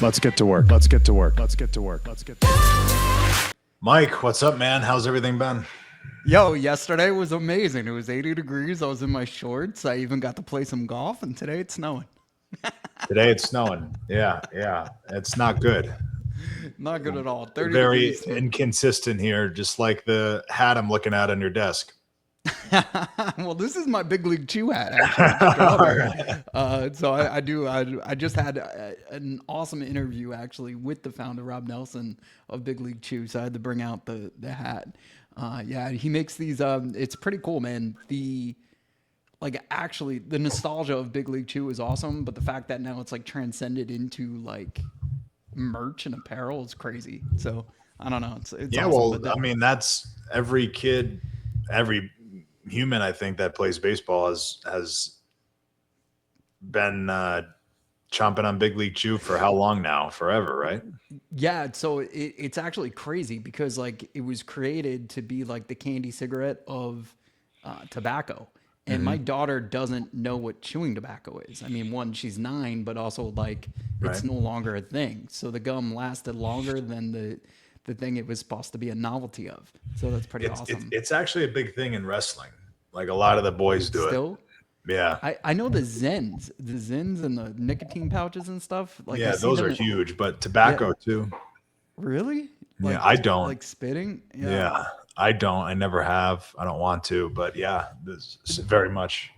Let's get to work. Let's get to work. Let's get to work. Let's get to work. Mike, what's up, man? How's everything been? Yo, yesterday was amazing. It was 80 degrees. I was in my shorts. I even got to play some golf, and today it's snowing. Today it's snowing. Yeah. It's not good. Not good at all. 30 Very degrees. inconsistent here, just like the hat I'm looking at on your desk. Well, this is my big league chew hat, actually. It's strawberry. I just had an awesome interview, actually, with the founder, Rob Nelson, of Big League Chew. So I had to bring out the hat. Yeah, he makes these. It's pretty cool, man. Actually, the nostalgia of Big League Chew is awesome, but the fact that now it's like transcended into like merch and apparel is crazy. So I don't know. It's Yeah, awesome, well, I mean, that's every kid, every human, I think, that plays baseball has been chomping on Big League Chew for how long now? Forever, right? yeah. So it's actually crazy because like it was created to be like the candy cigarette of tobacco. And my daughter doesn't know what chewing tobacco is. I mean, one, she's 9, but also like it's Right. no longer a thing. So the gum lasted longer than the thing it was supposed to be a novelty of. So that's pretty awesome. It's actually a big thing in wrestling. Like a lot of the boys do it. Still, Yeah. I know the Zins and the nicotine pouches and stuff. Like I Yeah, see those them are huge, but tobacco too. Really? Yeah, I don't. Like spitting. Yeah, I don't. I never have. I don't want to, but yeah, this is very much.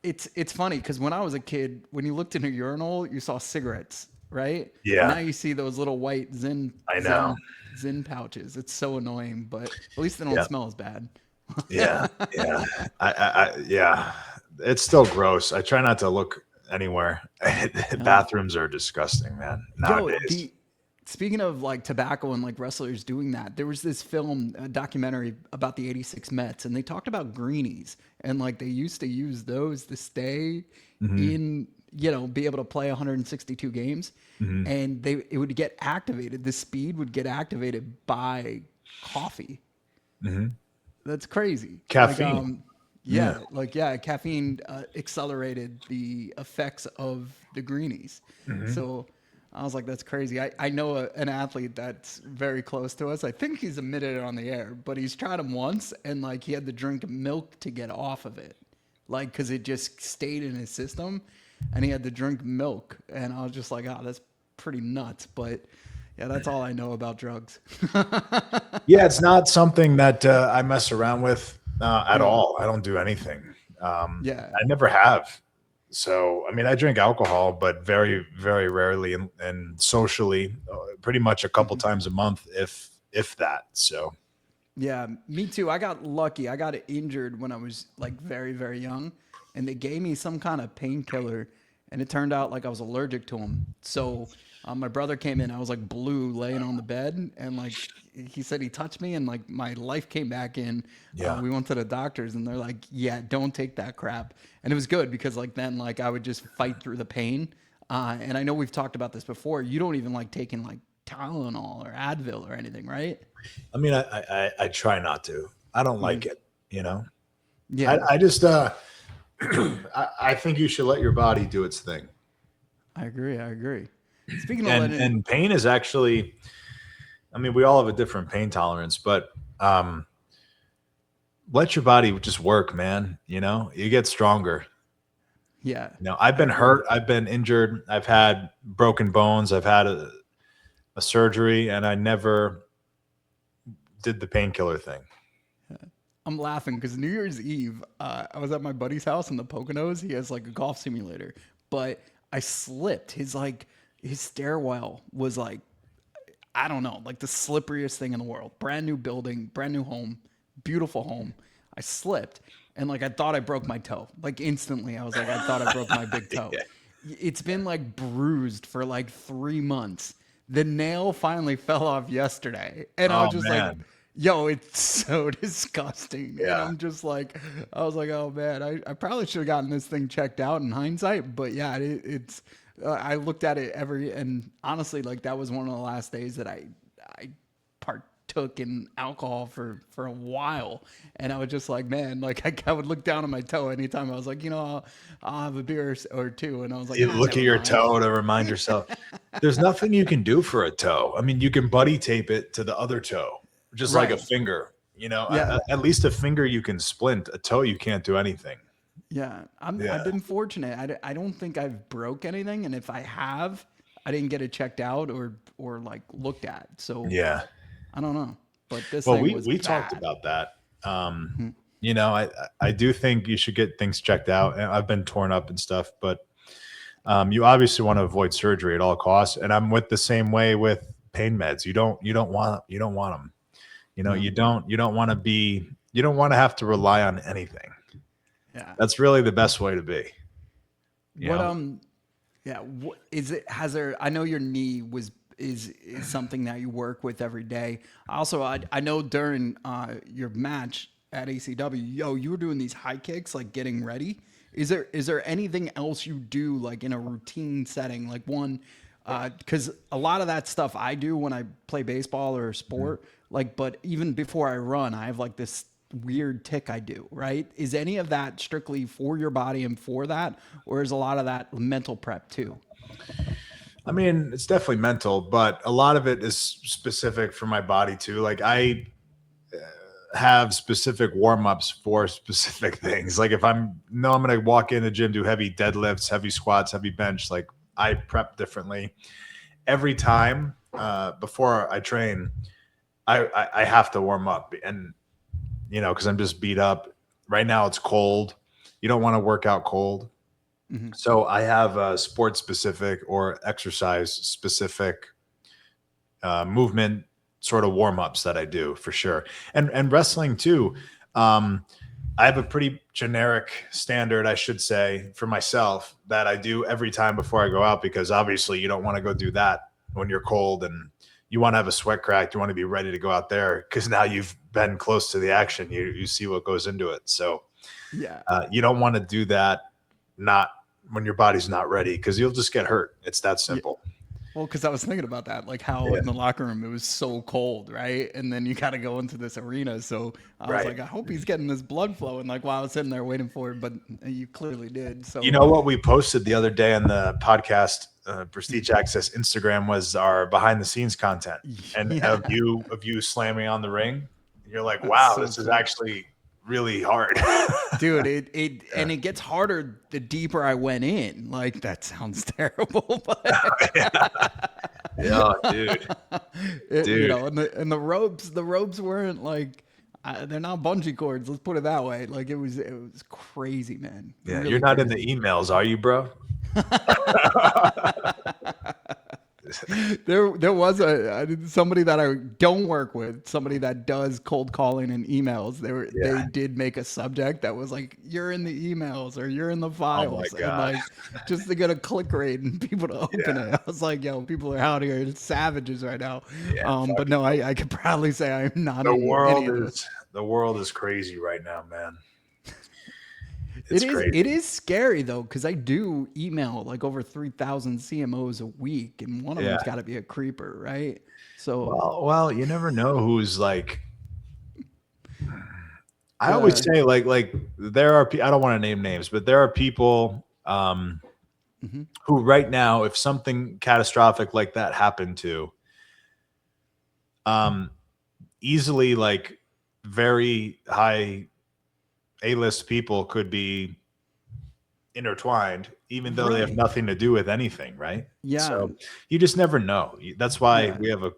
It's funny because when I was a kid, when you looked in a urinal, you saw cigarettes, right? Yeah. Now you see those little white I know. Zin pouches. It's so annoying, but at least they don't Yeah. smell as bad. Yeah, yeah. Yeah. It's still gross. I try not to look anywhere. Bathrooms are disgusting, man. Nowadays. Speaking of like tobacco and like wrestlers doing that, there was this film, a documentary about the '86 Mets, and they talked about greenies and like they used to use those to stay in, be able to play 162 games, and it would get activated. The speed would get activated by coffee. That's crazy. Caffeine. Caffeine accelerated the effects of the greenies. So I was like, that's crazy. I know an athlete that's very close to us. I think he's admitted it on the air, but he's tried them once and like he had to drink milk to get off of it. Like, cause it just stayed in his system and he had to drink milk. And I was just like, oh, that's pretty nuts. But yeah, that's all I know about drugs. Yeah, it's not something that I mess around with at all. I don't do anything. Yeah. I never have. So, I mean, I drink alcohol, but very, very rarely and socially, pretty much a couple times a month, if that. So, Yeah, me too. I got lucky. I got injured when I was like very, very young, and they gave me some kind of painkiller, and it turned out like I was allergic to them. So my brother came in. I was like blue, laying on the bed, and like he said he touched me, and like my life came back in. Yeah. We went to the doctors, and they're like, "Yeah, don't take that crap." And it was good because like then like I would just fight through the pain. And I know we've talked about this before. You don't even like taking like Tylenol or Advil or anything, right? I mean, I try not to. I don't like it, Yeah, I just, I think you should let your body do its thing. I agree. Speaking of And pain is actually, I mean, we all have a different pain tolerance, but let your body just work, man. You get stronger. yeah, I've been hurt, I've been injured, I've had broken bones, I've had a surgery, and I never did the painkiller thing. I'm laughing because New Year's Eve, I was at my buddy's house in the Poconos. He has like a golf simulator, but I slipped. His stairwell was like, I don't know, like the slipperiest thing in the world. Brand new building, brand new home, beautiful home. I slipped and like I thought I broke my toe. Like instantly, I was like, I thought I broke my big toe. It's been like bruised for like 3 months. The nail finally fell off yesterday, and I was just like, man. yo, it's so disgusting. And Yeah. I'm just like, I was like, oh man, I probably should have gotten this thing checked out in hindsight. But yeah, it's, I looked at it and honestly, like that was one of the last days that I partook partook in alcohol for a while, and I was just like, man, like I would look down on my toe anytime I was like, I'll have a beer or two, and I was like, You look at never your mind. toe to remind yourself. There's nothing you can do for a toe. I mean, you can buddy tape it to the other toe, just like a Right. finger. Yeah. At least a finger you can splint. A toe you can't do anything. Yeah, I've Yeah. been fortunate. I don't think I've broke anything, and if I have, I didn't get it checked out or like looked at. So Yeah. I don't know, but this Well, thing was we talked bad. about that. Hmm. I do think you should get things checked out. And I've been torn up and stuff, but you obviously want to avoid surgery at all costs. And I'm with the same way with pain meds. You don't want them. No. You don't want to be. You don't want to have to rely on anything. Yeah. That's really the best way to be. You What know? yeah, what is it? Has there? I know your knee is something that you work with every day. Also, I know during your match at ACW, you were doing these high kicks, like getting ready. Is there anything else you do like in a routine setting, like one? Because a lot of that stuff I do when I play baseball or sport, like, but even before I run, I have like this weird tick I do, right? Is any of that strictly for your body and for that, or is a lot of that mental prep too? I mean, it's definitely mental, but a lot of it is specific for my body too. Like I have specific warm-ups for specific things. Like if I'm going to walk in the gym, do heavy deadlifts, heavy squats, heavy bench, like I prep differently every time. Before I train, I have to warm up, and because I'm just beat up right now. It's cold. You don't want to work out cold. Hmm. So I have a sports specific or exercise specific movement sort of warm ups that I do for sure. And wrestling too. I have a pretty generic standard, I should say, for myself that I do every time before I go out, because obviously you don't want to go do that when you're cold and you want to have a sweat crack. You want to be ready to go out there because now you've been close to the action. You see what goes into it. So Yeah. you don't want to do that not when your body's not ready, because you'll just get hurt. It's that Yeah. simple. Well, because I was thinking about that, like how Yeah. in the locker room it was so cold, right? And then you got to go into this arena. So I was Right. like, I hope he's getting this blood flowing, like while I was sitting there waiting for it. But you clearly did. So You know what we posted the other day on the podcast Prestige Access Instagram was our behind the scenes content, and yeah, of you slamming on the ring. You're like, that's wow, so this is cool. actually really hard. Dude, and it gets harder the deeper I went in. Like that sounds terrible, but Yeah, dude. and the ropes weren't like they're not bungee cords. Let's put it that way. Like it was crazy, man. Yeah, Really you're not in the crazy. emails, are you, bro? There was somebody that I don't work with, somebody that does cold calling and emails. They Yeah. did make a subject that was like, "You're in the emails" or "You're in the Oh my files," and God. like just to get a click rate and people to open Yeah. it. I was like, "Yo, people are out here savages right now." Yeah. But no, I could proudly say I'm not The in any of those. world is crazy right now, man. It's crazy. It is scary though, because I do email like over 3,000 CMOs a week, and one of Yeah. them's got to be a creeper, right? So Well, you never know who's like. I always say like there are. I don't want to name names, but there are people who right now, if something catastrophic like that happened to, easily like very high A-list people could be intertwined, even though they have Right. nothing to do with anything, right? Yeah. So you just never know. That's why Yeah. we have a.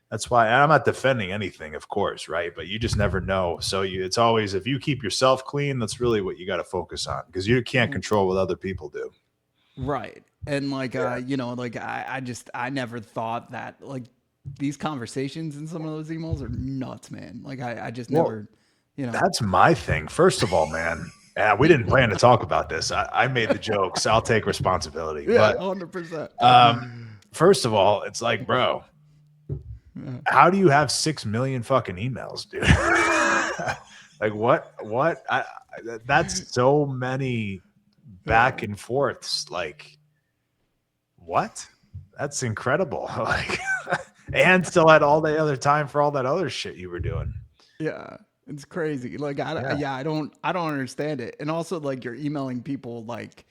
That's why and I'm not defending anything, of course, right? But you just never know. So it's always, if you keep yourself clean, that's really what you got to focus on, because you can't control what other people do. Right. And like Yeah. like I never thought that like these conversations in some of those emails are nuts, man. Like I just Well, never, That's my thing. First of all, man, we didn't plan to talk about this. I made the joke, so I'll take responsibility. yeah, But 100%. first of all, it's like, bro, how do you have 6 million fucking emails, dude? Like what? That's so many back and forths. Like what? That's incredible. Like, and still had all the other time for all that other shit you were doing. Yeah, it's crazy. Like I don't understand it. And also like you're emailing people like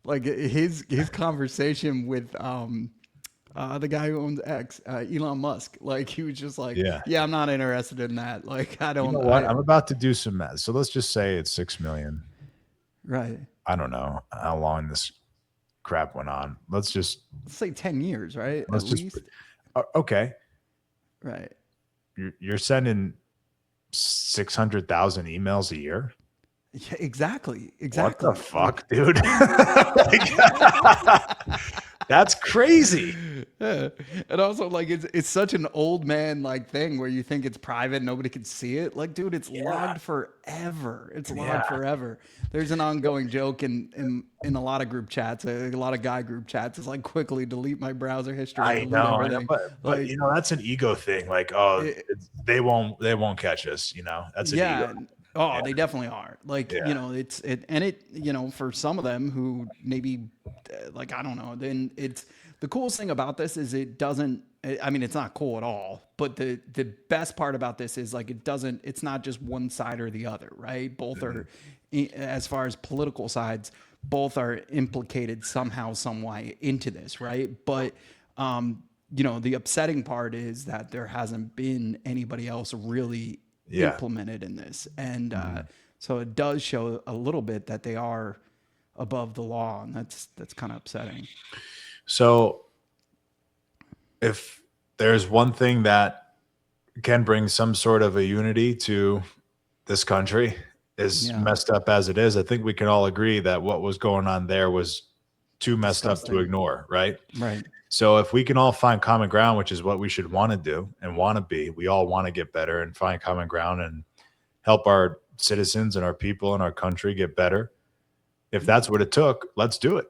his conversation with the guy who owns X, Elon Musk. Like he was just like, Yeah. yeah, I'm not interested in that. Like I You don't know what? I'm about to do some math. So let's just say it's 6 million. right. I don't know how long this crap went on. Let's just Let's say 10 years, right? let's At just least. okay. Right. You're sending 600,000 emails a year. Yeah, exactly. What Exactly. the fuck, dude? That's crazy. Yeah. And also like it's such an old man like thing where you think it's private, nobody can see it. Like, dude, it's logged forever. It's logged forever. There's an ongoing joke in a lot of group chats, a lot of guy group chats. It's like quickly delete my browser history, I delete know, everything. but Like, you know that's an ego thing. Like, they won't catch us. You know, that's an yeah. ego. Oh, they definitely are. Like, Yeah. you know, you know, for some of them who maybe, like, I don't know, then it's the coolest thing about this is it doesn't, I mean, it's not cool at all, but the best part about this is like, it's not just one side or the other, right? Both are, as far as political sides, both are implicated somehow, some way into this, right? But, you know, the upsetting part is that there hasn't been anybody else really implemented in this, and so it does show a little bit that they are above the law, and that's kind of upsetting. So, if there's one thing that can bring some sort of a unity to this country, as messed up as it is, I think we can all agree that what was going on there was too messed up to ignore, right? Right. So if we can all find common ground, which is what we should want to do and want to be, we all want to get better and find common ground and help our citizens and our people and our country get better. If that's what it took, let's do it.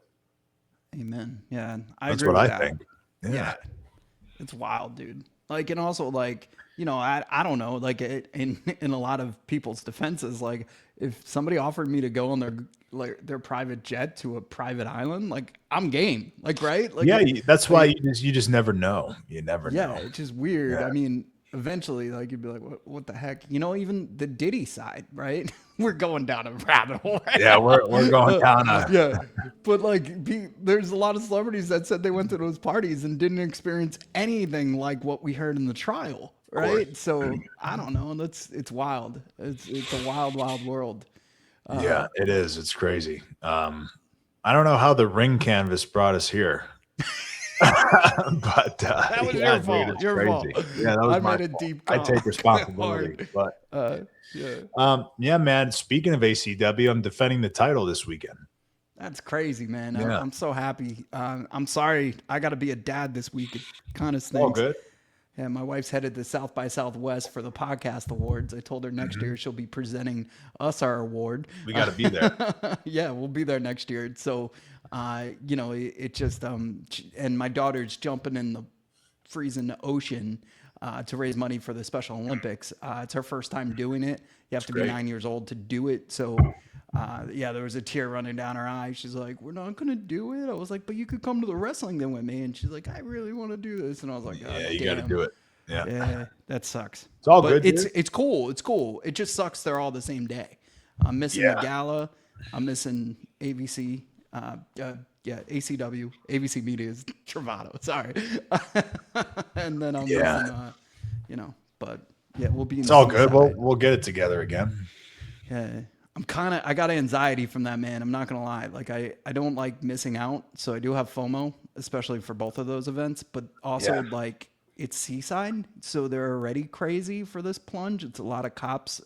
Amen. Yeah, I That's agree what with I that. think. Yeah, it's wild, dude. Like, and also like, you know, I don't know, like in a lot of people's defenses, like if somebody offered me to go on their private jet to a private island, like I'm game, like, right? Like, Yeah, that's why you just never know. You never know. it's just weird. Yeah. I mean, eventually, like you'd be like, what the heck? You know, even the Diddy side, right? We're going down a rabbit hole. Right Yeah, now. we're going down a Yeah, but like, there's a lot of celebrities that said they went to those parties and didn't experience anything like what we heard in the trial, right? So I don't know. It's wild. It's a wild, wild world. Yeah, it is. It's crazy. I don't know how the ring canvas brought us here. But That was yeah, your dude, fault. it's Your crazy. fault. Yeah, that was I my made a fault. deep I call. take responsibility. Hard. But Yeah. yeah, man. Speaking of ACW, I'm defending the title this weekend. That's crazy, man. Yeah. I'm so happy. I'm sorry. I got to be a dad this week. It kind of All stinks. good. Yeah, my wife's headed to South by Southwest for the podcast awards. I told her next Mm-hmm. year she'll be presenting us our award. We got to be there. Yeah, we'll be there next year. So, you know, it just and my daughter's jumping in the freezing ocean to raise money for the Special Olympics. It's her first time doing it. You have to be great. 9 years old to do it. So, yeah, there was a tear running down her eye. She's like, "We're not gonna do it." I was like, "But you could come to the wrestling then with me." And she's like, "I really want to do this." And I was like, Yeah, you got to do it. Yeah. Yeah, that sucks. It's all But good, It's dude. it's cool. It's cool. It just sucks they're all the same day. I'm missing the Yeah. gala. I'm missing ABC. Yeah, ACW. ABC Media is Travato. Sorry. And then I'm Yeah. missing. You know, but yeah, we'll be. It's all good. We'll get it together again. Yeah. I got anxiety from that, man. I'm not going to lie. Like, I don't like missing out. So I do have FOMO, especially for both of those events. But also, Yeah. like, it's seaside. So they're already crazy for this plunge. It's a lot of cops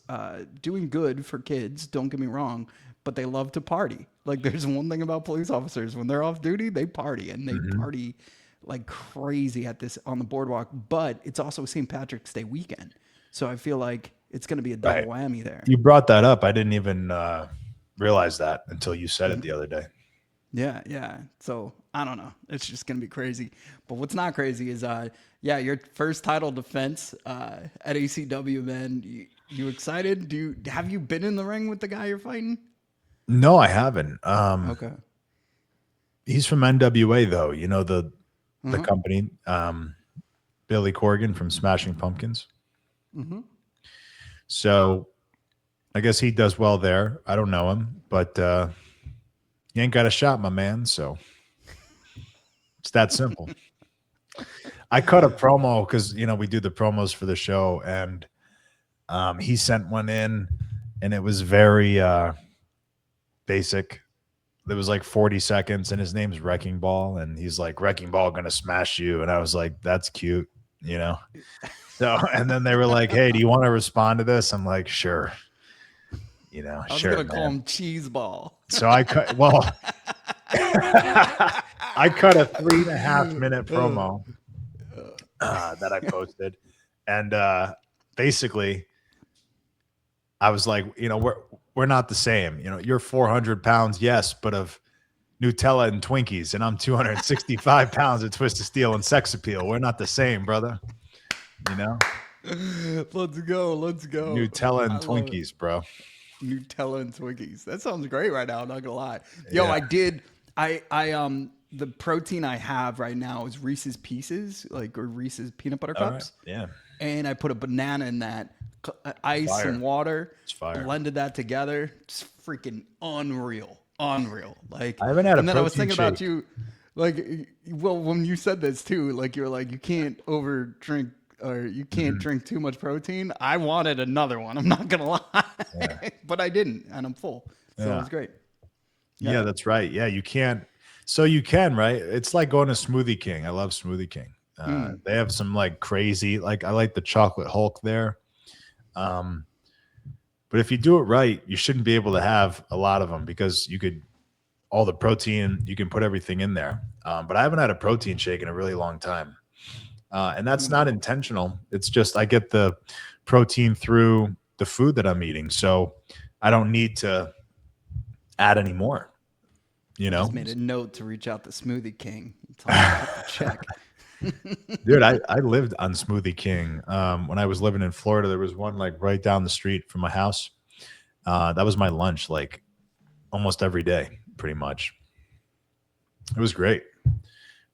doing good for kids. Don't get me wrong. But they love to party. Like, there's one thing about police officers. When they're off duty, they party. And they party like crazy on the boardwalk. But it's also St. Patrick's Day weekend. So I feel like it's going to be a double whammy there. You brought that up. I didn't even realize that until you said it the other day. Yeah, yeah. So I don't know. It's just gonna be crazy. But what's not crazy is, yeah, your first title defense at ACW, man. You excited? Have you been in the ring with the guy you're fighting? No, I haven't. Okay. He's from NWA though. You know the company. Billy Corgan from Smashing Pumpkins. So I guess he does well there. I don't know him, but you ain't got a shot, my man. So it's that simple. I cut a promo because we do the promos for the show, and he sent one in, and it was very basic. It was like 40 seconds, and his name's Wrecking Ball, and he's like, "Wrecking Ball gonna smash you," and I was like, "That's cute," So, and then they were like, "Hey, do you want to respond to this?" I'm like, "Sure." I was Sure, gonna call man. him Cheese Ball. So I cut. Well, I cut a 3.5-minute promo that I posted, and basically, I was like, we're not the same. You're 400 pounds, yes, but of Nutella and Twinkies, and I'm 265 pounds of Twisted Steel and sex appeal. We're not the same, brother. Let's go. Nutella and I love it. Twinkies, bro. Nutella and Twinkies. That sounds great right now. I'm not gonna lie. Yo, Yeah. I did. The protein I have right now is Reese's Pieces, or Reese's peanut butter All right. cups. Yeah. And I put a banana in that, ice Fire. and water. It's fire. Blended that together. Just freaking unreal. Like, I haven't had a and then I was protein thinking about shake. you, like, well, when you said this too, like you're like you can't over drink or you can't drink too much protein. I wanted another one. I'm not gonna lie, but I didn't, and I'm full, so it was great. Yeah, that's right. Yeah, you can't. So you can, right? It's like going to Smoothie King. I love Smoothie King. They have some like crazy, like I like the chocolate Hulk there. But if you do it right, you shouldn't be able to have a lot of them because all the protein, you can put everything in there. But I haven't had a protein shake in a really long time. And that's not intentional. It's just I get the protein through the food that I'm eating. So I don't need to add any more. Just made a note to reach out to Smoothie King and tell him to cut the check. Dude, I lived on Smoothie King. When I was living in Florida, there was one like right down the street from my house. That was my lunch like almost every day, pretty much. It was great.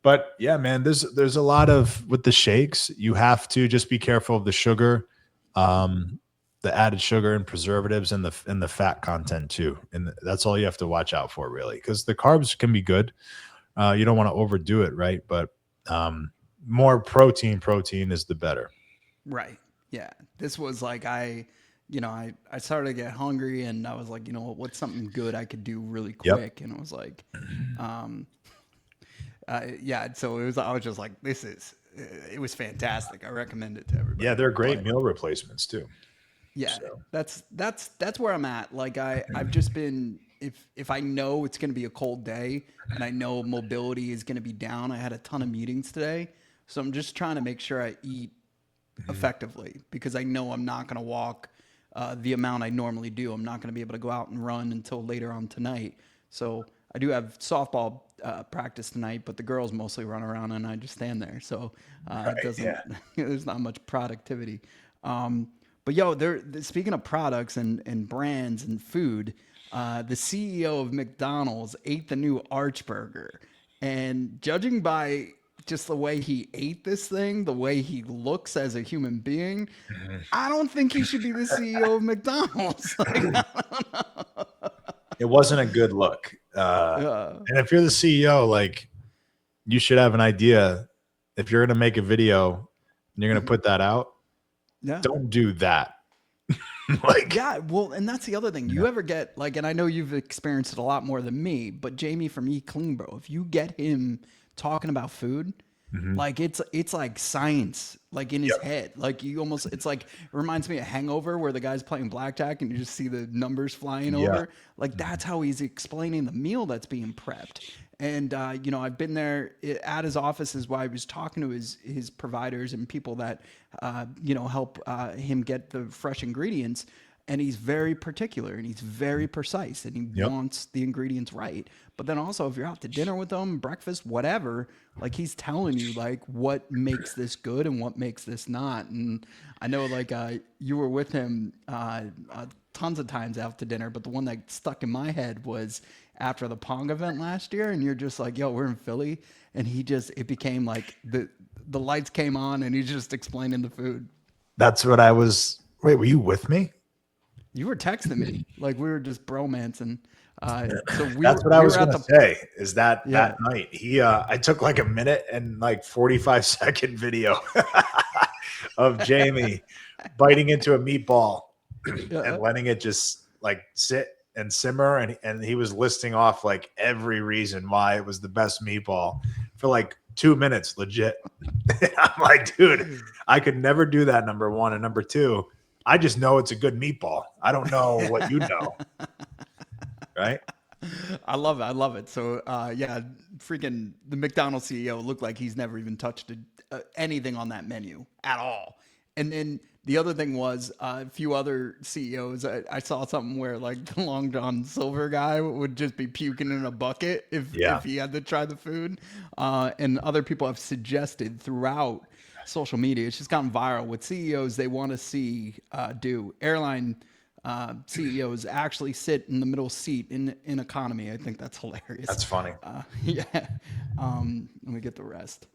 But yeah, man, there's a lot of with the shakes, you have to just be careful of the sugar, the added sugar and preservatives and the fat content too. And that's all you have to watch out for really, because the carbs can be good. You don't want to overdo it, right? But more protein is the better. Right. Yeah. This was like I started to get hungry and I was like, what's something good I could do really quick? And I was like, yeah. So I was just like, it was fantastic. I recommend it to everybody. Yeah, they're great meal replacements too. Yeah, So. that's where I'm at. Like I've just been if I know it's gonna be a cold day and I know mobility is gonna be down. I had a ton of meetings today, so I'm just trying to make sure I eat effectively because I know I'm not gonna walk the amount I normally do. I'm not gonna be able to go out and run until later on tonight. So I do have softball practice tonight, but the girls mostly run around and I just stand there. So it doesn't. There's not much productivity. But yo, speaking of products and brands and food, the CEO of McDonald's ate the new Arch Burger, and judging by just the way he ate this thing, the way he looks as a human being, I don't think he should be the CEO of McDonald's. It wasn't a good look. And if you're the CEO, like you should have an idea. If you're going to make a video and you're going to put that out, don't do that. Well, and that's the other thing. You ever get like, and I know you've experienced it a lot more than me, but Jamie from Eat Clean, bro, if you get him talking about food, like it's like science, like in his head. Like it's like, it reminds me of Hangover where the guy's playing blackjack and you just see the numbers flying over. Like that's how he's explaining the meal that's being prepped. And, I've been there at his offices while I was talking to his providers and people that, help him get the fresh ingredients. And he's very particular and he's very precise and he wants the ingredients right. But then also if you're out to dinner with him, breakfast, whatever, like he's telling you like what makes this good and what makes this not. And I know like you were with him tons of times out to dinner, but the one that stuck in my head was after the Pong event last year, and you're just like, yo, we're in Philly, and it became like the lights came on and he's just explaining the food. That's what I was. Wait, were you with me? You were texting me like we were just bromancing. So That's what I we was were at gonna the say. Is that yeah. night I took like a minute and like 45-second video of Jamie biting into a meatball and letting it just like sit and simmer, and he was listing off like every reason why it was the best meatball for like 2 minutes, legit. I'm like, dude, I could never do that. Number one, and number two, I just know it's a good meatball. I don't know what you know, right? I love it. I love it. So, yeah, freaking the McDonald's CEO looked like he's never even touched anything on that menu at all. And then the other thing was a few other CEOs. I saw something where like the Long John Silver guy would just be puking in a bucket if he had to try the food. And other people have suggested throughout social media, it's just gotten viral with CEOs they want to see do. Airline CEOs actually sit in the middle seat in economy. I think that's hilarious. That's funny. Yeah. Let me get the rest.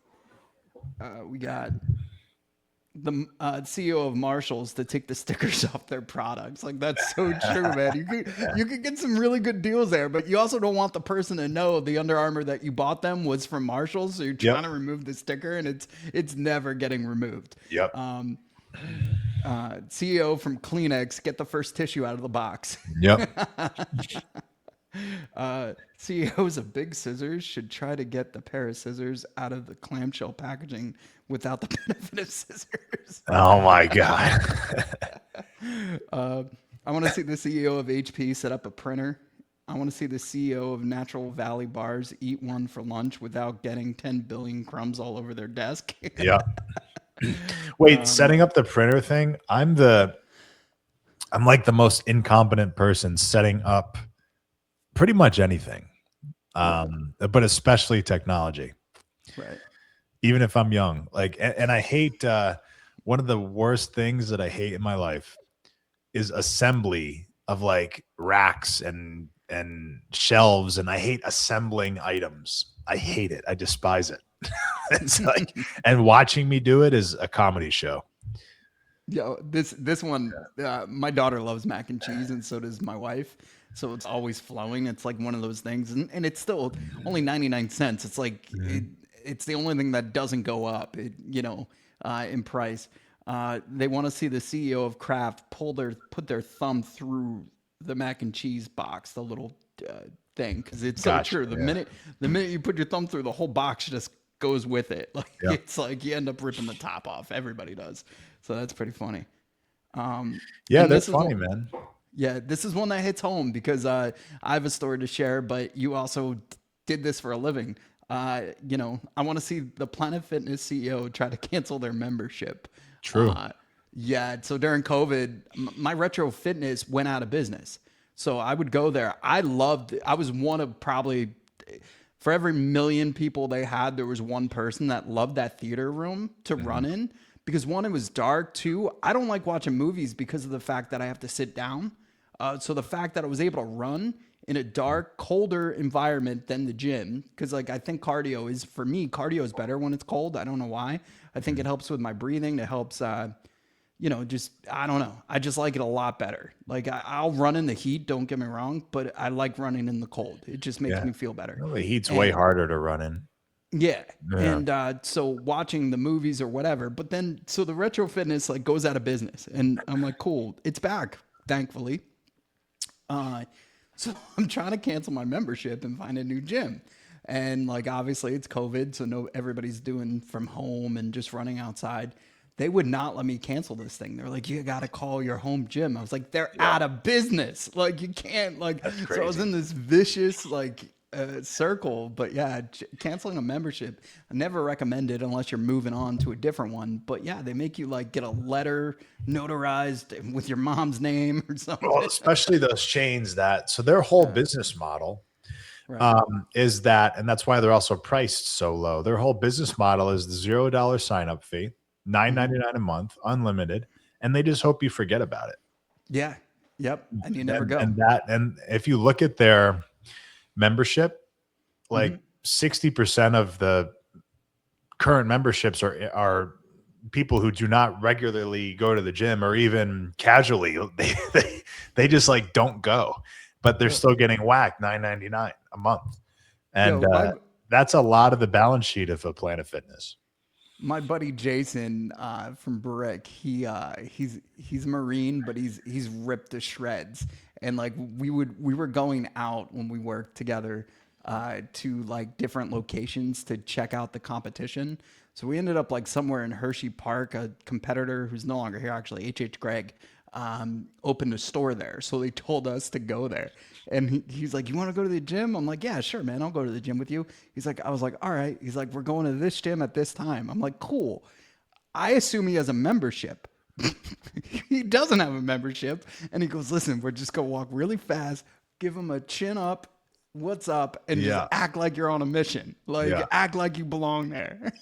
We got the CEO of Marshalls to take the stickers off their products. Like that's so true, man. You could get some really good deals there, but you also don't want the person to know the Under Armour that you bought them was from Marshalls. So you're trying to remove the sticker, and it's never getting removed. Yep. CEO from Kleenex, get the first tissue out of the box. Yep. CEOs of Big Scissors should try to get the pair of scissors out of the clamshell packaging without the benefit of scissors. Oh my God. I want to see the CEO of HP set up a printer. I want to see the CEO of Natural Valley Bars eat one for lunch without getting 10 billion crumbs all over their desk. Yeah. Wait, setting up the printer thing. I'm like the most incompetent person setting up pretty much anything, but especially technology. Right. Even if I'm young, like, and I hate one of the worst things that I hate in my life is assembly of like racks and shelves, and I hate assembling items. I hate it. I despise it. It's like, and watching me do it is a comedy show. Yeah, this one, my daughter loves mac and cheese, and so does my wife. So it's always flowing. It's like one of those things, and it's still only 99 cents. It's like it's the only thing that doesn't go up, in price. They want to see the CEO of Kraft put their thumb through the mac and cheese box, the little thing, because it's so true. The minute you put your thumb through, the whole box just goes with it. Like it's like you end up ripping the top off. Everybody does. So that's pretty funny. Yeah, that's funny, man. Yeah, this is one that hits home because I have a story to share, but you also did this for a living. I want to see the Planet Fitness CEO try to cancel their membership. True. Yeah, so during COVID, my Retro Fitness went out of business. So I would go there. I was one of probably, for every million people they had, there was one person that loved that theater room to run in. Because one, it was dark. Two, I don't like watching movies because of the fact that I have to sit down. So the fact that I was able to run in a dark, colder environment than the gym, because like I think cardio is better when it's cold. I don't know why. I think it helps with my breathing. It helps, I don't know. I just like it a lot better. Like I'll run in the heat. Don't get me wrong, but I like running in the cold. It just makes me feel better. Well, the heat's way harder to run in. Yeah. And so watching the movies or whatever, but then so the Retro Fitness like goes out of business, and I'm like, cool, it's back, thankfully. So I'm trying to cancel my membership and find a new gym. And like obviously it's COVID, so everybody's doing from home and just running outside. They would not let me cancel this thing. They're like, you got to call your home gym. I was like, they're out of business. Like you can't like. So I was in this vicious like circle. But yeah, canceling a membership, I never recommend it unless you're moving on to a different one. But yeah, they make you like get a letter notarized with your mom's name or something. Well, especially those chains so their whole business model is that, and that's why they're also priced so low. Their whole business model is the $0 sign up fee, $9.99 a month, unlimited, and they just hope you forget about it. Yeah. Yep. And you never go. And if you look at their membership, like 60% of the current memberships are people who do not regularly go to the gym or even casually. They just like don't go, but they're still getting whacked $9.99 a month, and Yo, that's a lot of the balance sheet of a Planet Fitness. my buddy Jason from Brick, he's Marine, but he's ripped to shreds. And like we were going out when we worked together to like different locations to check out the competition. So we ended up like somewhere in Hershey Park. A competitor who's no longer here, actually, H. Gregg, opened a store there. So they told us to go there. And he's like, "You want to go to the gym?" I'm like, "Yeah, sure, man. I'll go to the gym with you." I was like, "All right." He's like, "We're going to this gym at this time." I'm like, "Cool." I assume he has a membership. He doesn't have a membership. And he goes, "Listen, we're just going to walk really fast, give him a chin up, what's up, and just act like you're on a mission. Like, act like you belong there."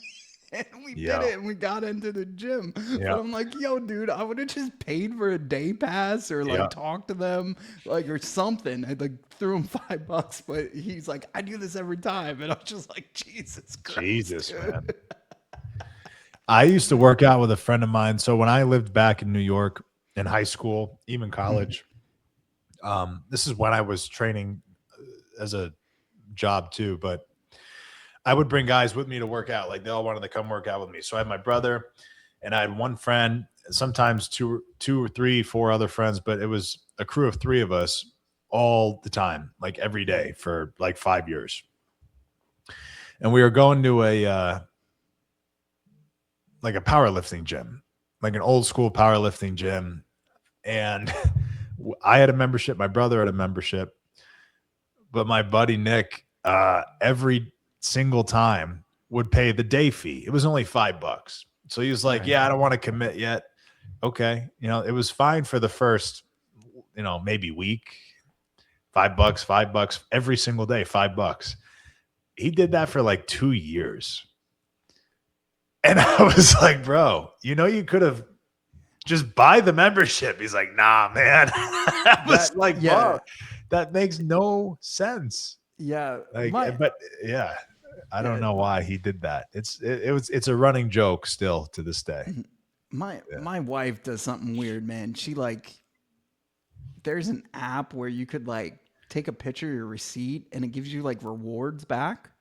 And we did it, and we got into the gym. But I'm like, "Yo, dude, I would have just paid for a day pass or like talk to them, like, or something." I like threw him $5, but he's like, "I do this every time," and I was just like, "Jesus Christ, dude." Man. I used to work out with a friend of mine. So when I lived back in New York in high school, even college, this is when I was training as a job too, but I would bring guys with me to work out. Like they all wanted to come work out with me. So I had my brother and I had one friend, sometimes two or three, four other friends, but it was a crew of three of us all the time, like every day for like 5 years. And we were going to like a powerlifting gym, like an old school powerlifting gym. And I had a membership. My brother had a membership, but my buddy Nick, every single time would pay the day fee. It was only $5. So he was like, "Yeah, I don't want to commit yet." Okay. It was fine for the first, maybe week, $5, every single day, $5. He did that for like 2 years. And I was like, "Bro, you could have just buy the membership." He's like, "Nah, man." I was like, "Bro, that makes no sense." Yeah. I don't know why he did that. It's a running joke still to this day. My wife does something weird, man. She there's an app where you could like take a picture of your receipt and it gives you like rewards back.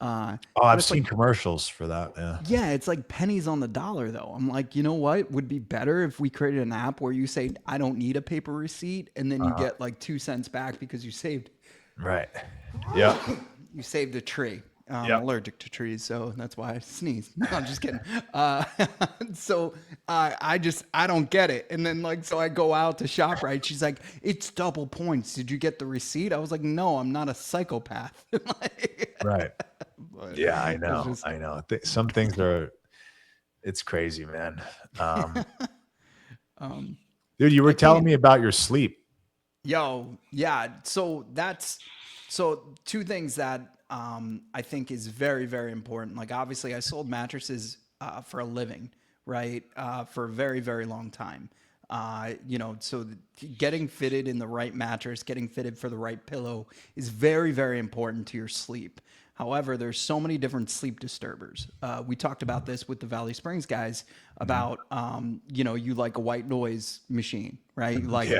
I've seen commercials for that. Yeah, it's like pennies on the dollar though. I'm like, you know what would be better if we created an app where you say, "I don't need a paper receipt," and then you get like 2 cents back because you saved. Right. Yeah. You saved a tree. I'm allergic to trees, so that's why I sneeze. No, I'm just kidding. So I don't get it. And then so I go out to ShopRite. She's like, "It's double points. Did you get the receipt?" I was like, "No, I'm not a psychopath." Right. Yeah, I know. I know. Some things it's crazy, man. Dude, you were telling me about your sleep. Yo, yeah. So two things that I think is very, very important. Like obviously I sold mattresses for a living, right? For a very, very long time. So getting fitted in the right mattress, getting fitted for the right pillow is very, very important to your sleep. However, there's so many different sleep disturbers. We talked about this with the Valley Springs guys about, you like a white noise machine, right? Like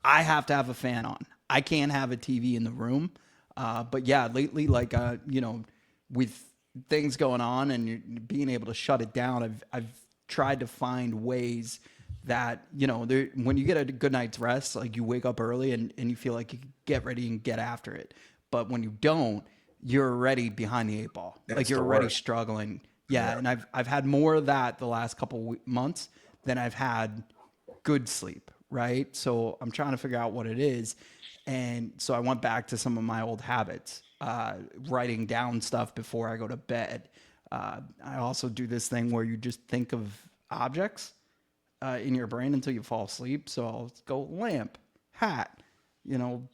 I have to have a fan on. I can't have a TV in the room. But yeah, lately, with things going on and you're being able to shut it down, I've tried to find ways that, when you get a good night's rest, like you wake up early and you feel like you can get ready and get after it. But when you don't, you're already behind the eight ball. Like you're already struggling. Yeah. And I've had more of that the last couple months than I've had good sleep. Right. So I'm trying to figure out what it is. And so I went back to some of my old habits, writing down stuff before I go to bed. I also do this thing where you just think of objects in your brain until you fall asleep. So I'll go lamp, hat,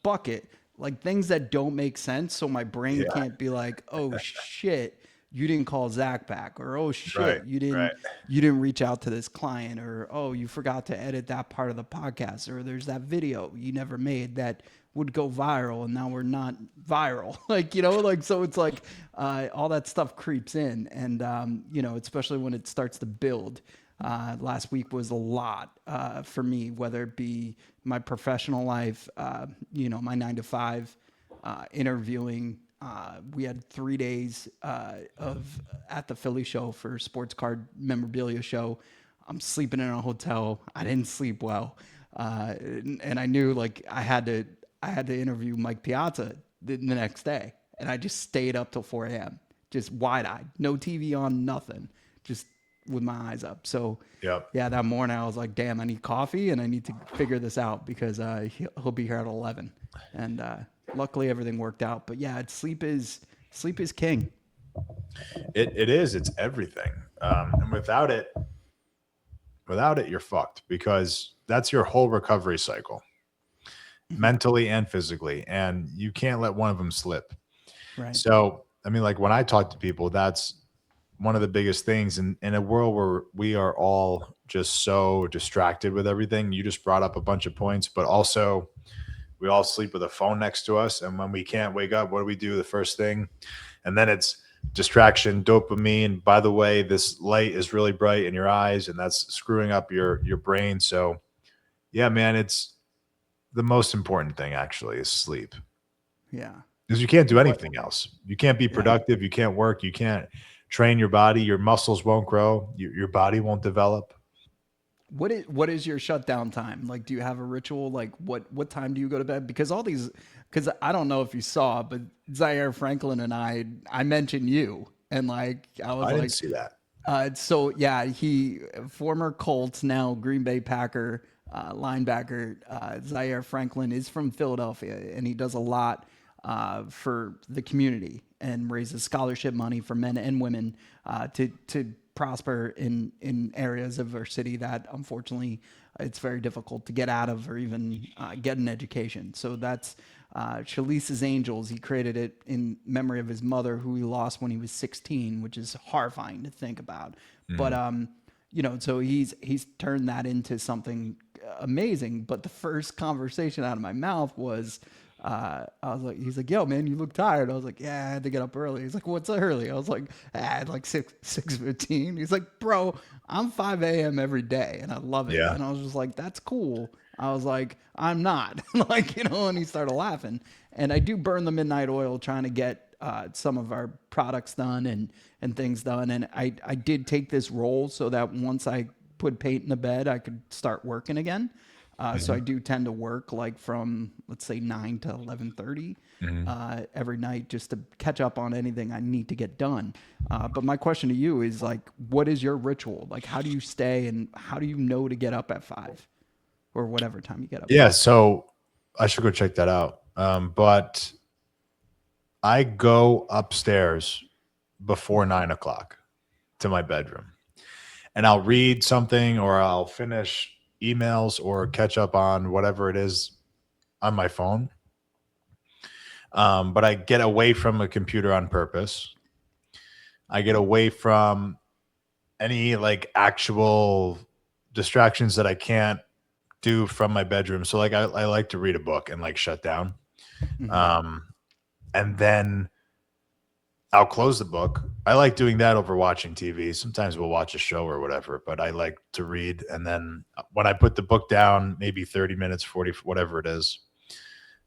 bucket, like things that don't make sense. So my brain can't be like, "Oh shit, you didn't call Zach back," or "Oh shit, you didn't reach out to this client," or "Oh, you forgot to edit that part of the podcast," or "There's that video you never made that would go viral, and now we're not viral. Like, you know, like, so it's like all that stuff creeps in, and you know, especially when it starts to build. Last week was a lot for me, whether it be my professional life, you know, my 9 to 5, interviewing. We had 3 days of at the Philly show for sports card memorabilia show. I'm sleeping in a hotel. I didn't sleep well, and I knew like I had to interview Mike Piazza the next day, and I just stayed up till 4 a.m. just wide eyed, no TV on, nothing, just with my eyes up. So Yep. yeah, that morning I was like, damn, I need coffee and I need to figure this out because he'll be here at 11. And luckily everything worked out. But yeah, sleep is king. It is. It's everything. And without it, you're fucked, because that's your whole recovery cycle, mentally and physically, and you can't let one of them slip. Right. So, I mean, like when I talk to people, that's one of the biggest things in a world where we are all just so distracted with everything. You just brought up a bunch of points, but also we all sleep with a phone next to us. And when we can't wake up, what do we do? The first thing, and then it's distraction, dopamine. By the way, this light is really bright in your eyes, and that's screwing up your brain. So yeah, man, it's the most important thing actually is sleep, Yeah. because you can't do anything else. You can't be productive. You can't work. You can't train your body. Your muscles won't grow. Your body won't develop. What is your shutdown time? Like, do you have a ritual? Like, what time do you go to bed? Because because I don't know if you saw, but Zaire Franklin and I mentioned you, and like I was I like, didn't see that. So yeah, he former Colts, now Green Bay Packer linebacker Zaire Franklin is from Philadelphia, and he does a lot for the community and raises scholarship money for men and women to prosper in areas of our city that unfortunately it's very difficult to get out of or even get an education. So that's Shalice's Angels. He created it in memory of his mother, who he lost when he was 16, which is horrifying to think about. But you know, so he's turned that into something amazing. But the first conversation out of my mouth was, I was like, he's like, yo, man, you look tired. I was like, yeah, I had to get up early. He's like, what's early? I was like, like 6:15. He's like, bro, I'm 5 a.m. every day and I love it. Yeah. And I was just like, that's cool. I was like, I'm not like, you know, and he started laughing. And I do burn the midnight oil trying to get some of our products done and things done. And I did take this role so that once I put paint in the bed, I could start working again. So I do tend to work like from, let's say, 9 to 11:30 every night just to catch up on anything I need to get done. But my question to you is like, what is your ritual? Like, how do you stay and how do you know to get up at 5 or whatever time you get up? Yeah, so I should go check that out. But I go upstairs before 9 o'clock to my bedroom, and I'll read something or I'll finish emails or catch up on whatever it is on my phone. But I get away from a computer on purpose. I get away from any like actual distractions that I can't do from my bedroom. So like I like to read a book and like shut down. And then I'll close the book. I like doing that over watching TV. Sometimes we'll watch a show or whatever, but I like to read. And then when I put the book down, maybe 30 minutes, 40, whatever it is,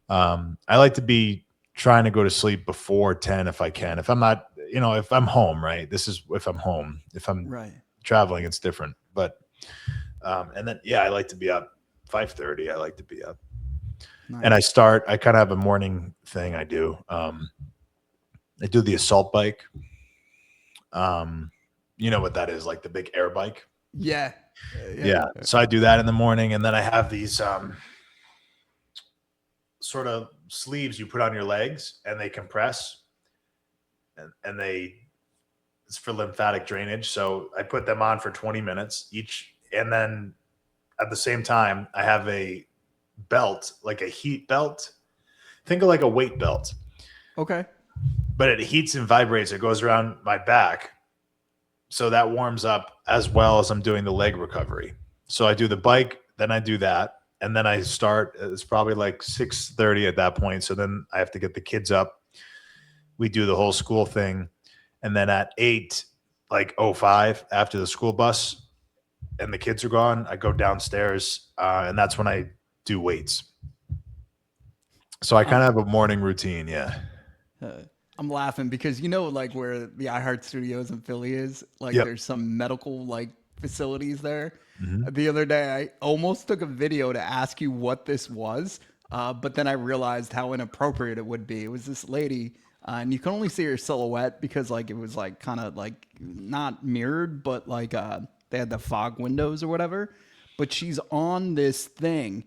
I like to be trying to go to sleep before 10 if I can. If I'm not, you know, if I'm home, right? This is if I'm home. If I'm traveling, it's different. But and then I like to be up 5:30. I like to be up. Nice. And I kind of have a morning thing I do. I do the assault bike. You know what that is, like the big air bike. Yeah. So I do that in the morning, and then I have these sort of sleeves you put on your legs, and they compress, and it's for lymphatic drainage. So I put them on for 20 minutes each, and then at the same time, I have a belt, like a heat belt. Think of like a weight belt. Okay. But it heats and vibrates. It goes around my back. So that warms up as well as I'm doing the leg recovery. So I do the bike, then I do that. and then I start. It's probably like 6:30 at that point. So then I have to get the kids up. We do the whole school thing, and then at 8, like 05, after the school bus and the kids are gone, I go downstairs, and that's when I do weights. So I kind of have a morning routine. Yeah. I'm laughing because like where the iHeart Studios in Philly is, like Yep. there's some medical like facilities there. Mm-hmm. The other day, I almost took a video to ask you what this was, but then I realized how inappropriate it would be. It was this lady, and you can only see her silhouette because like it was like kind of like not mirrored, but like they had the fog windows or whatever. But she's on this thing,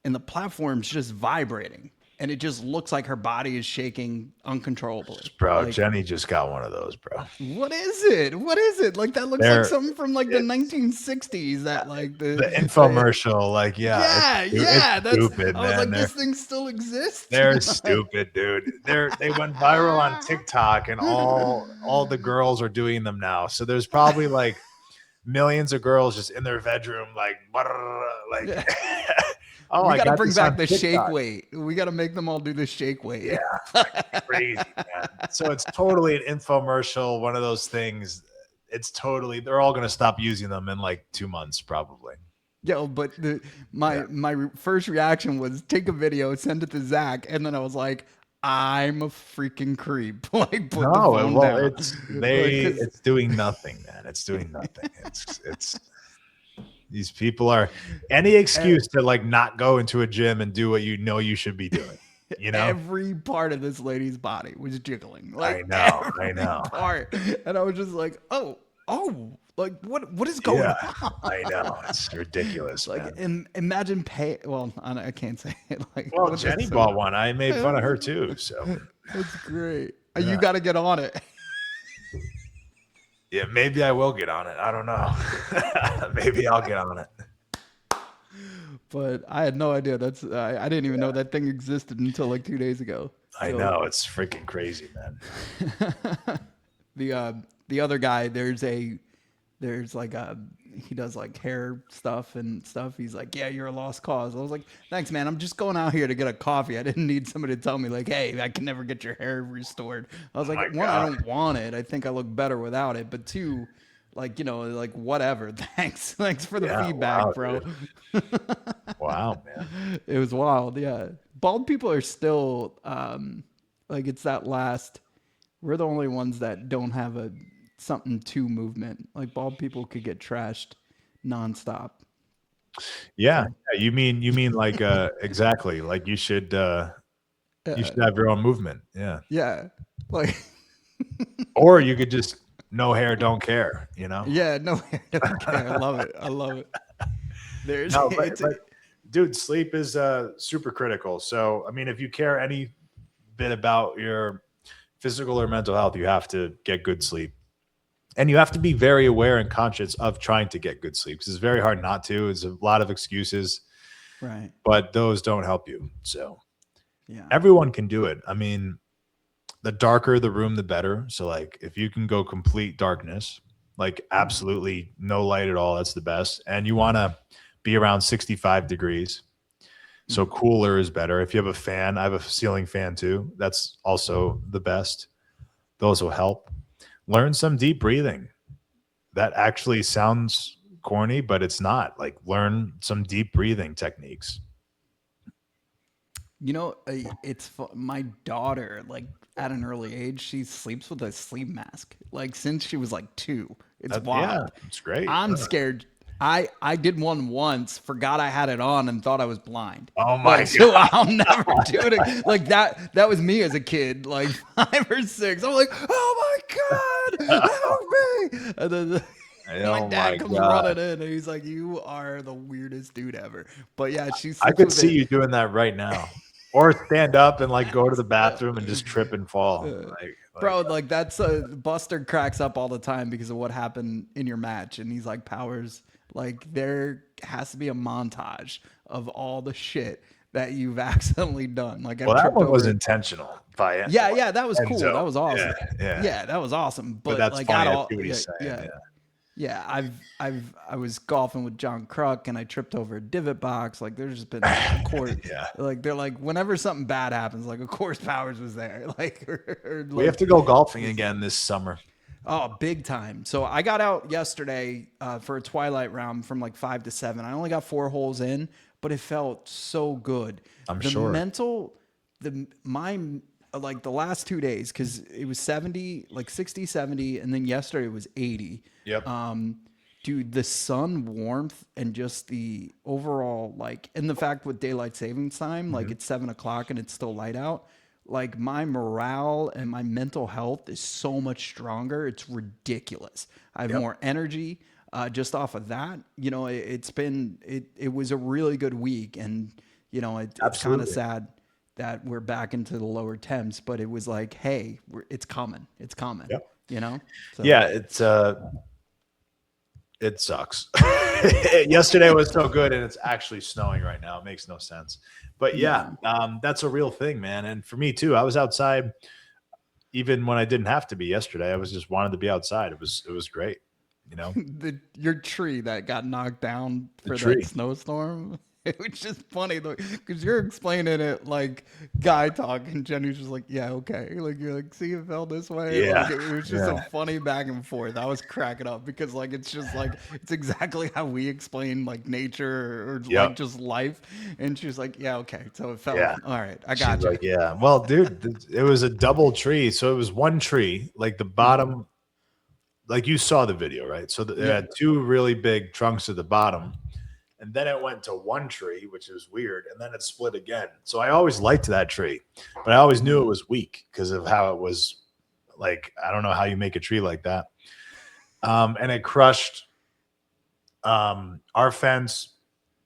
and the platform's just vibrating, and it just looks like her body is shaking uncontrollably. Bro, Like, Jenny just got one of those, bro. what is it? What is it? Like that looks like something from like the 1960s. That like The infomercial, like, Yeah, it's that's. stupid, I was man. like, this thing still exists. They're stupid, dude. They went viral on TikTok, and all the girls are doing them now. So there's probably like millions of girls just in their bedroom, like, like. Oh, We I got to got bring this back on the shake TikTok. weight. We got to make them all do the shake weight. Yeah, crazy, man. So it's totally an infomercial, one of those things. It's totally. They're all going to stop using them in like 2 months, probably. Yo, but my first reaction was take a video, send it to Zach, and then I was like, I'm a freaking creep. Like put the phone down. It's doing nothing, man. It's doing nothing. It's these people are any excuse to like not go into a gym and do what you know you should be doing. Every part of this lady's body was jiggling. Like I know. Part. And I was just like, oh, like what is going on? I know. It's ridiculous. Like man. imagine pay. Well, I can't say it. Like, Well, Jenny bought one. I made fun of her too. So it's great. You got to get on it. Yeah, maybe I will get on it. I don't know. Maybe I'll get on it. But I had no idea. I didn't even know that thing existed until like 2 days ago. I know, it's freaking crazy, man. The other guy, he does like hair stuff and stuff. He's like, yeah, you're a lost cause. I was like, thanks, man. I'm just going out here to get a coffee. I didn't need somebody to tell me like, hey, I can never get your hair restored. I was like, one, I don't want it. I think I look better without it. But two, like, like whatever. Thanks for the feedback, wow, bro. Wow, man. It was wild. Yeah. Bald people are still like it's that last. We're the only ones that don't have a something to movement. Like bald people could get trashed nonstop. Yeah. You mean like exactly. Like you should have your own movement. Yeah. Yeah. Like or you could just no hair, don't care, Yeah, no hair, don't care. I love it. There's dude, sleep is super critical. So I mean, if you care any bit about your physical or mental health, you have to get good sleep. And you have to be very aware and conscious of trying to get good sleep because it's very hard not to. It's a lot of excuses, right? But those don't help you. So yeah, everyone can do it. I mean, the darker the room, the better. So like if you can go complete darkness, like absolutely no light at all, that's the best. And you want to be around 65 degrees. So cooler is better. If you have a fan, I have a ceiling fan too. That's also the best. Those will help. Learn some deep breathing. That actually sounds corny, but it's not. Like learn some deep breathing techniques. It's my daughter, like at an early age, she sleeps with a sleep mask. Like since she was like 2. It's wild. Yeah, it's great. I'm scared. I did one once, forgot I had it on, and thought I was blind. Oh my god! So I'll never do it again. Like that. That was me as a kid, like 5 or 6. I'm like, oh my god, help me! And then my dad comes running in, and he's like, "You are the weirdest dude ever." But yeah, I could see you doing that right now, or stand up and like go to the bathroom and just trip and fall. Bro, like that's Buster cracks up all the time because of what happened in your match, and he's like, Powers. Like there has to be a montage of all the shit that you've accidentally done. Like that one was intentional. Yeah, that was cool. That was awesome. Yeah, that was awesome. But that's like funny. all, I see what he's saying. Yeah, I was golfing with John Kruk and I tripped over a divot box. Like there's just been like a course, Yeah. like they're like whenever something bad happens, like of course Powers was there. Like or We have like to go golfing again this summer. oh, big time. So I got out yesterday for a twilight round from like 5 to 7. I only got 4 holes in, but it felt so good. I'm The sure. mental, the my like the last 2 days because it was 70, like 60, 70, and then yesterday was 80. Yep. Dude, the sun warmth and just the overall like, and the fact with daylight savings time, like Mm-hmm. it's 7 o'clock and it's still light out. Like my morale and my mental health is so much stronger. It's ridiculous. I have Yep. more energy just off of that. You know, it was a really good week, and you know, it's kind Absolutely. of sad that we're back into the lower temps, but it was like, hey, it's coming. It's coming. Yep. You know? So, Yeah, it sucks. Yesterday was so good, and it's actually snowing right now. It makes no sense. But yeah, that's a real thing, man. And for me too, I was outside even when I didn't have to be yesterday. I was just wanted to be outside. It was great, you know. your tree that got knocked down The for tree. that snowstorm. It was just funny though, because you're explaining it like guy talk, and Jenny's just like, "Yeah, okay." Like you're like, "See, it fell this way." Yeah. Like it was just a Yeah. funny back and forth. I was cracking up because like it's just like it's exactly how we explain like nature or Yep. like just life. And she's like, "Yeah, okay." So it fell. Yeah. All right, I She's got you. like, yeah. Well, dude, it was a double tree. So it was one tree, like the bottom, like you saw the video, right? So it Yeah. had two really big trunks at the bottom. And then it went to one tree, which is weird. And then it split again. So I always liked that tree, but I always knew it was weak because of how it was like, I don't know how you make a tree like that. And it crushed our fence,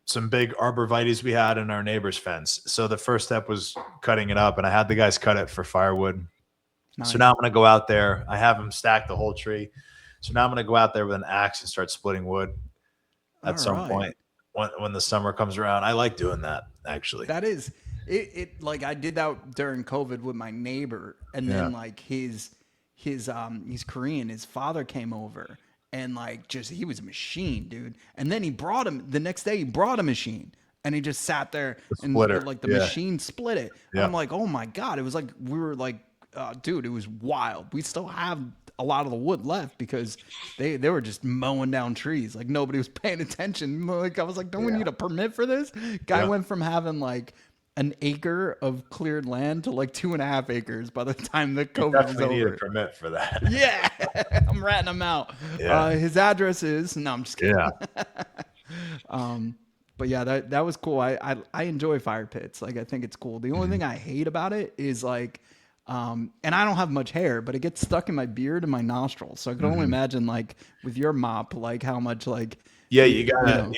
some big arborvitaes we had in our neighbor's fence. So the first step was cutting it up, and I had the guys cut it for firewood. Nice. So now I'm going to go out there. I have them stack the whole tree. So now I'm going to go out there with an axe and start splitting wood at All some right. point when the summer comes around. I like doing that, actually. That is it like I did that during COVID with my neighbor, and then Yeah. like he's Korean. His father came over and like just he was a machine, dude. And then he brought him the next day, he brought a machine. And he just sat there and splitter, like the yeah. machine split it. And Yeah. I'm like, oh my God. It was like we were like, dude, it was wild. We still have a lot of the wood left because they were just mowing down trees. Like nobody was paying attention. Like I was like, don't we need a permit for this? Guy Yeah. went from having like an acre of cleared land to like 2.5 acres by the time the COVID was Definitely need a over. permit for that. Yeah, I'm ratting him out. Yeah. His address is no, I'm just kidding. Yeah. But yeah, that was cool. I enjoy fire pits. Like I think it's cool. The only thing I hate about it is like, and I don't have much hair, but it gets stuck in my beard and my nostrils. So I can only imagine like with your mop, like how much like Yeah, you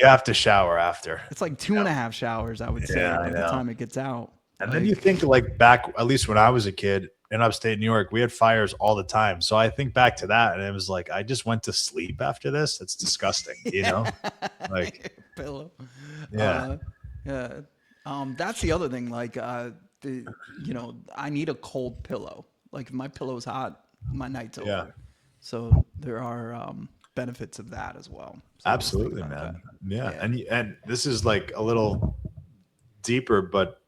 have to shower after. it's like 2.5 showers, I would say, Yeah, I by the know. time it gets out. And then you think like back, at least when I was a kid in upstate New York, we had fires all the time. So I think back to that and it was like, I just went to sleep after this. It's disgusting, you know? Like, Pillow. yeah. Yeah. That's the other thing. Like, I need a cold pillow. Like, if my pillow's hot, my night's over. Yeah. So there are benefits of that as well. So just think Absolutely, about man. that. Yeah. And this is like a little deeper, but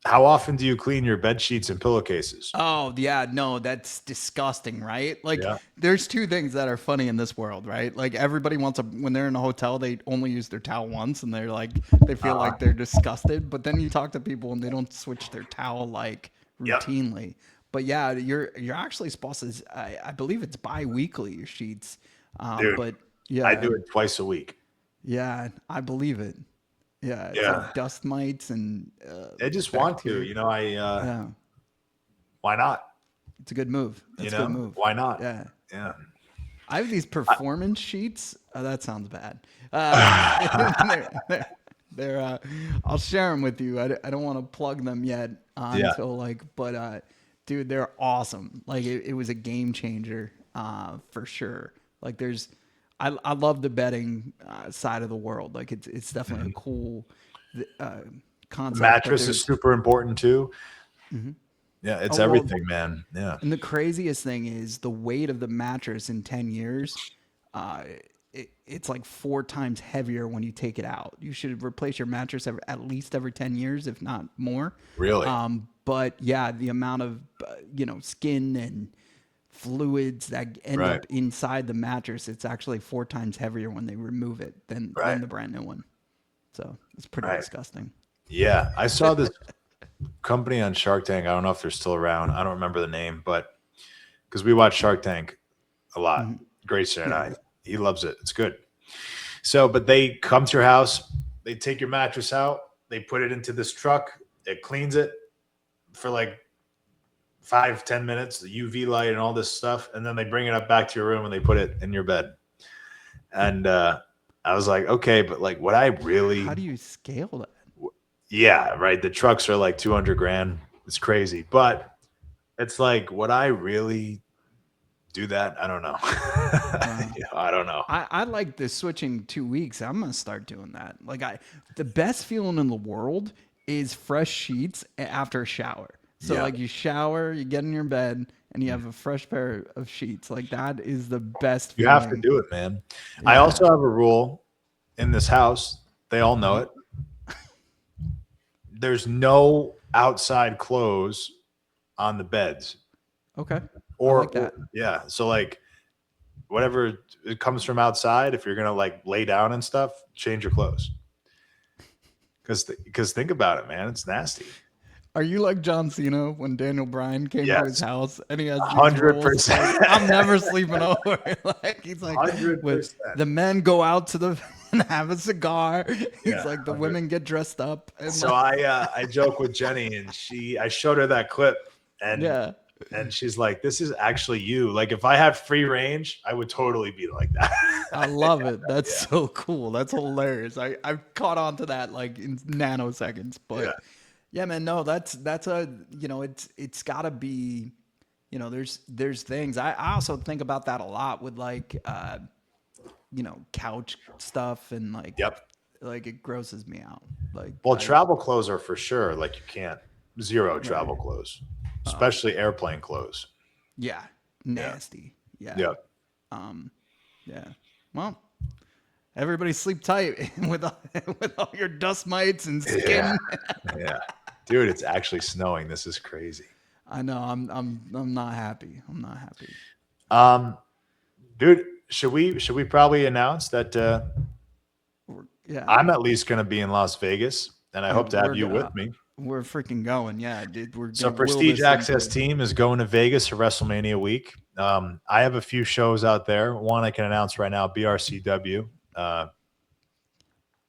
how often do you clean your bed sheets and pillowcases? Oh, yeah, no, that's disgusting, right? Like, Yeah. there's two things that are funny in this world, right? Like, everybody wants when they're in a hotel, they only use their towel once and they're like, they feel like they're disgusted. But then you talk to people and they don't switch their towel like Yep. routinely. But yeah, you're actually supposed to, I believe it's bi-weekly, your sheets. Dude, But yeah, I do it twice a week. yeah, I believe it. Yeah, it's Yeah. like dust mites and I just want to, bacteria. you know, Yeah, why not? it's a good move. That's You a know, good move. why not? Yeah. Yeah. I have these performance sheets. Oh, that sounds bad. They're I'll share them with you. I don't want to plug them yet Yeah. until like, but dude, they're awesome. Like it was a game changer for sure. Like I love the betting side of the world. Like it's definitely a cool concept. but Mattress is there's- super important too. Yeah, it's Oh, well, everything, man. Yeah. And the craziest thing is the weight of the mattress in 10 years uh, it's like 4 times heavier when you take it out. You should replace your mattress at least every 10 years, if not more. Really? But yeah, the amount of skin and fluids that end Right. up inside the mattress, it's actually 4 times heavier when they remove it than the brand new one. So it's pretty Right. disgusting. Yeah, I saw this company on Shark Tank. I don't know if they're still around. I don't remember the name, but because we watch Shark Tank a lot, Grayson and I, he loves it. It's good. So, but they come to your house, they take your mattress out, they put it into this truck, it cleans it for like 5-10 minutes, the UV light and all this stuff, and then they bring it up back to your room and they put it in your bed. And I was like, okay, but like, what I really, How do you scale that? yeah, right. The trucks are like 200 grand. It's crazy, but it's like, would I really do that? I don't know. I don't know. I like the switching 2 weeks. I'm gonna start doing that. Like the best feeling in the world is fresh sheets after a shower. So like you shower, you get in your bed, and you have a fresh pair of sheets. Like that is the best You feeling. have to do it, man. I also have a rule in this house. They all know it. There's no outside clothes on the beds. Okay. Or, I like that. yeah. So like whatever it comes from outside, if you're gonna like lay down and stuff, change your clothes. Because think about it, man, it's nasty. Are you like John Cena when Daniel Bryan came to his house and he has 100%. Like, I'm never sleeping over. Like he's like, 100%. the men go out to the and have a cigar. He's Yeah, like, the women get dressed up. And so I joke with Jenny, and I showed her that clip, and and she's like, "This is actually you. Like, if I had free range, I would totally be like that." I love it. That's so cool. That's hilarious. I've caught on to that like in nanoseconds, but. Yeah, man, no, that's a, it's gotta be, there's things. I also think about that a lot with like, couch stuff and like, like it grosses me out. Like, well, travel clothes are for sure. Like you can't zero travel clothes, especially airplane clothes. Yeah. Nasty. Yeah. Yep. Yeah. Well, everybody sleep tight with all your dust mites and skin. Yeah. Dude, it's actually snowing. This is crazy. I know. I'm not happy. I'm not happy. Dude, should we probably announce that I'm at least going to be in Las Vegas, and I hope to have you with me. We're freaking going. Yeah, dude. So Prestige Access team is going to Vegas for WrestleMania week. I have a few shows out there. One I can announce right now, BRCW. You got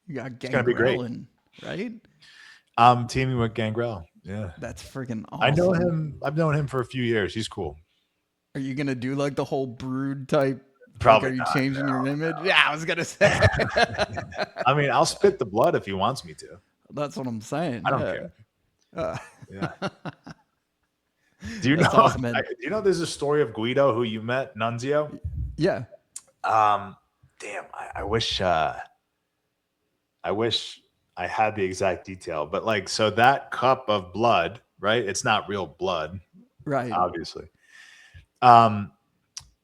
it's going to be great. Right? I'm teaming with Gangrel. Yeah. That's freaking awesome. I know him. I've known him for a few years. He's cool. Are you going to do like the whole brood type? Probably. Like, are you changing your image? Yeah, I was going to say. I mean, I'll spit the blood if he wants me to. That's what I'm saying. I don't care. Yeah. Do you know? Awesome, do you know there's a story of Guido who you met, Nunzio? Yeah. Damn. I wish I had the exact detail, but like, so that cup of blood, right? It's not real blood, right? Obviously.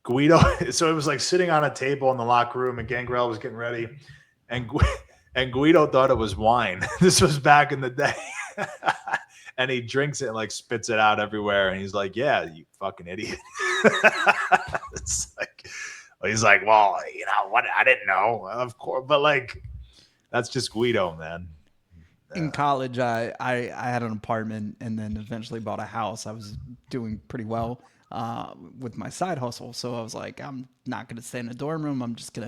Guido. So it was like sitting on a table in the locker room, and Gangrel was getting ready, and Guido thought it was wine. This was back in the day. And he drinks it and like spits it out everywhere. And he's like, "Yeah, you fucking idiot." It's like, he's like, "Well, what? I didn't know, of course." But like, that's just Guido, man. In college, I had an apartment and then eventually bought a house. I was doing pretty well with my side hustle. So I was like, I'm not going to stay in a dorm room. I'm just going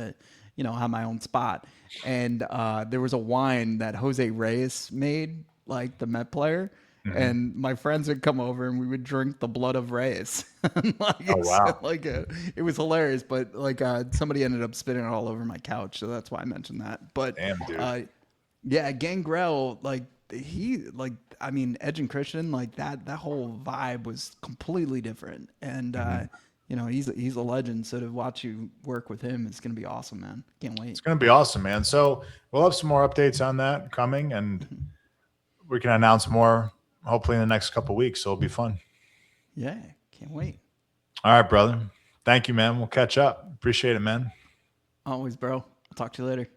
to, have my own spot. And there was a wine that Jose Reyes made, like the Met player. Mm-hmm. And my friends would come over and we would drink the blood of Reyes. Oh, wow. It was hilarious. But like somebody ended up spitting it all over my couch. So that's why I mentioned that. But damn, dude. Yeah, Gangrel, Edge and Christian, like that whole vibe was completely different. And he's a legend. So to watch you work with him, it's gonna be awesome, man. Can't wait. It's gonna be awesome, man. So we'll have some more updates on that coming, and we can announce more hopefully in the next couple of weeks. So it'll be fun. Yeah, can't wait. All right, brother. Thank you, man. We'll catch up. Appreciate it, man. Always, bro. I'll talk to you later.